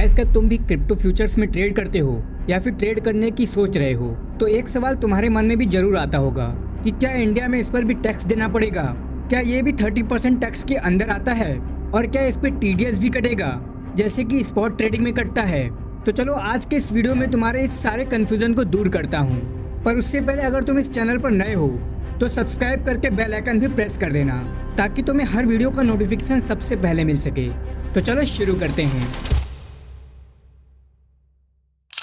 Guys, क्या तुम भी क्रिप्टो फ्यूचर्स में ट्रेड करते हो या फिर ट्रेड करने की सोच रहे हो? तो एक सवाल तुम्हारे मन में भी जरूर आता होगा कि क्या इंडिया में इस पर भी टैक्स देना पड़ेगा? क्या ये भी 30% टैक्स के अंदर आता है? और क्या इस पर TDS भी कटेगा जैसे कि स्पॉट ट्रेडिंग में कटता है? तो चलो आज के इस वीडियो में तुम्हारे इस सारे कंफ्यूजन को दूर करता हूँ। पर उससे पहले अगर तुम इस चैनल पर नए हो तो सब्सक्राइब करके बेल आइकन भी प्रेस कर देना ताकि तुम्हें हर वीडियो का नोटिफिकेशन सबसे पहले मिल सके। तो चलो शुरू करते हैं।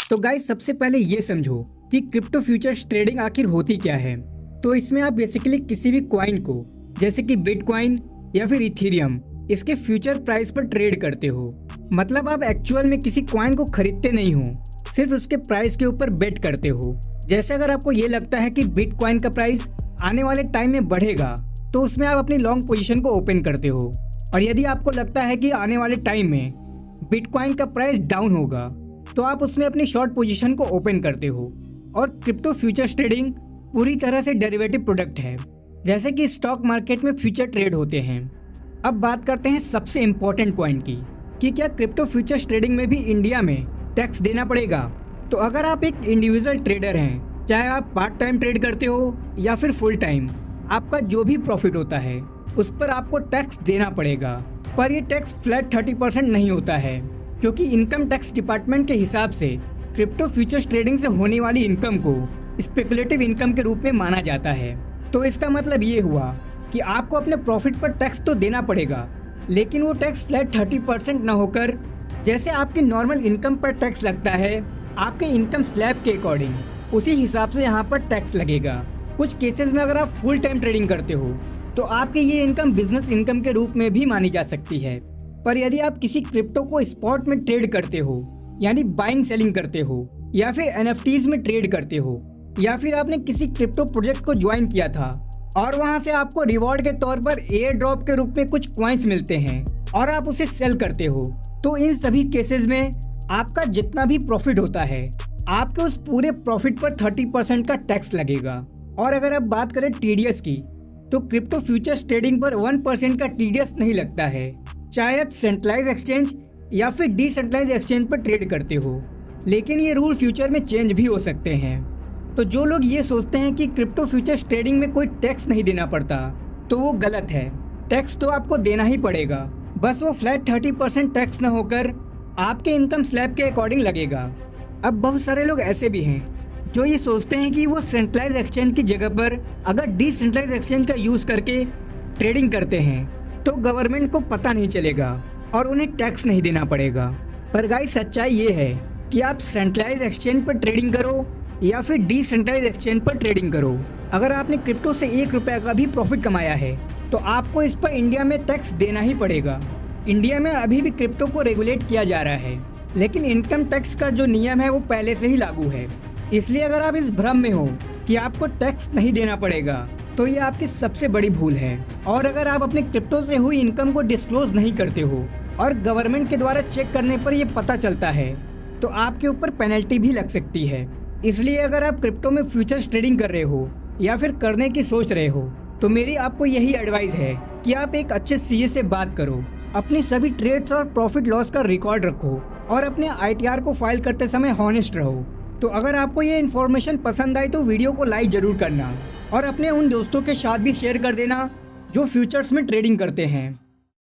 तो गाइस, सबसे पहले ये समझो कि क्रिप्टो फ्यूचर्स ट्रेडिंग आखिर होती क्या है। तो इसमें आप बेसिकली किसी भी कॉइन को, जैसे कि बिटकॉइन या फिर इथेरियम, इसके फ्यूचर प्राइस पर ट्रेड करते हो। मतलब आप एक्चुअल में किसी कॉइन को खरीदते नहीं हो, सिर्फ उसके प्राइस के ऊपर बेट करते हो। जैसे अगर आपको ये लगता है कि बिटकॉइन का प्राइस आने वाले टाइम में बढ़ेगा तो उसमें आप अपनी लॉन्ग पोजीशन को ओपन करते हो, और यदि आपको लगता है कि आने वाले टाइम में बिटकॉइन का प्राइस डाउन होगा तो आप उसमें अपनी शॉर्ट पोजीशन को ओपन करते हो। और क्रिप्टो फ्यूचर्स ट्रेडिंग पूरी तरह से डेरिवेटिव प्रोडक्ट है, जैसे कि स्टॉक मार्केट में फ्यूचर ट्रेड होते हैं। अब बात करते हैं सबसे इम्पोर्टेंट पॉइंट की कि क्या क्रिप्टो फ्यूचर्स ट्रेडिंग में भी इंडिया में टैक्स देना पड़ेगा। तो अगर आप एक इंडिविजुअल ट्रेडर हैं, चाहे आप पार्ट टाइम ट्रेड करते हो या फिर फुल टाइम, आपका जो भी प्रॉफिट होता है उस पर आपको टैक्स देना पड़ेगा। पर ये टैक्स फ्लैट 30% नहीं होता है, क्योंकि इनकम टैक्स डिपार्टमेंट के हिसाब से क्रिप्टो फ्यूचर्स ट्रेडिंग से होने वाली इनकम को स्पेकुलेटिव इनकम के रूप में माना जाता है। तो इसका मतलब ये हुआ कि आपको अपने प्रॉफिट पर टैक्स तो देना पड़ेगा, लेकिन वो टैक्स फ्लैट 30% न होकर जैसे आपकी नॉर्मल इनकम पर टैक्स लगता है, आपके इनकम स्लैब के अकॉर्डिंग उसी हिसाब से यहाँ पर टैक्स लगेगा। कुछ केसेस में अगर आप फुल टाइम ट्रेडिंग करते हो तो आपकी ये इनकम बिजनेस इनकम के रूप में भी मानी जा सकती है। पर यदि आप किसी क्रिप्टो को स्पॉट में ट्रेड करते हो, यानी बाइंग सेलिंग करते हो, या फिर NFTs में ट्रेड करते हो, या फिर आपने किसी क्रिप्टो प्रोजेक्ट को ज्वाइन किया था और वहां से आपको रिवॉर्ड के तौर पर एयर ड्रॉप के रूप में कुछ कॉइन्स मिलते हैं और आप उसे सेल करते हो, तो इन सभी केसेस में आपका जितना भी प्रॉफिट होता है, आपके उस पूरे प्रॉफिट पर 30% का टैक्स लगेगा। और अगर आप बात करें TDS की, तो क्रिप्टो फ्यूचर्स ट्रेडिंग पर 1% का TDS नहीं लगता है, चाहे आप सेंट्रलाइज एक्सचेंज या फिर डिसेंट्रलाइज एक्सचेंज पर ट्रेड करते हो। लेकिन ये रूल फ्यूचर में चेंज भी हो सकते हैं। तो जो लोग ये सोचते हैं कि क्रिप्टो फ्यूचर्स ट्रेडिंग में कोई टैक्स नहीं देना पड़ता, तो वो गलत है। टैक्स तो आपको देना ही पड़ेगा, बस वो फ्लैट 30% टैक्स न होकर आपके इनकम स्लैब के अकॉर्डिंग लगेगा। अब बहुत सारे लोग ऐसे भी हैं जो ये सोचते हैं कि वो सेंट्रलाइज एक्सचेंज की जगह पर अगर डिसेंट्रलाइज एक्सचेंज का यूज़ करके ट्रेडिंग करते हैं तो गवर्नमेंट को पता नहीं चलेगा और उन्हें टैक्स नहीं देना पड़ेगा। पर गाइस, सच्चाई ये है कि आप सेंट्रलाइज एक्सचेंज पर ट्रेडिंग करो या फिर डिसेंट्रलाइज एक्सचेंज पर ट्रेडिंग करो, अगर आपने क्रिप्टो से 1 रुपया का भी प्रॉफिट कमाया है तो आपको इस पर इंडिया में टैक्स देना ही पड़ेगा। इंडिया में अभी भी क्रिप्टो को रेगुलेट किया जा रहा है, लेकिन इनकम टैक्स का जो नियम है वो पहले से ही लागू है। इसलिए अगर आप इस भ्रम में हो कि आपको टैक्स नहीं देना पड़ेगा तो ये आपकी सबसे बड़ी भूल है। और अगर आप अपने क्रिप्टो से हुई इनकम को डिस्क्लोज नहीं करते हो और गवर्नमेंट के द्वारा चेक करने पर ये पता चलता है तो आपके ऊपर पेनल्टी भी लग सकती है। इसलिए अगर आप क्रिप्टो में फ्यूचर्स ट्रेडिंग कर रहे हो या फिर करने की सोच रहे हो तो मेरी आपको यही एडवाइस है कि आप एक अच्छे CA से बात करो, अपनी सभी ट्रेड्स और प्रॉफिट लॉस का रिकॉर्ड रखो और अपने ITR को फाइल करते समय हॉनेस्ट रहो। तो अगर आपको ये इन्फॉर्मेशन पसंद आई तो वीडियो को लाइक जरूर करना और अपने उन दोस्तों के साथ भी शेयर कर देना जो फ्यूचर्स में ट्रेडिंग करते हैं।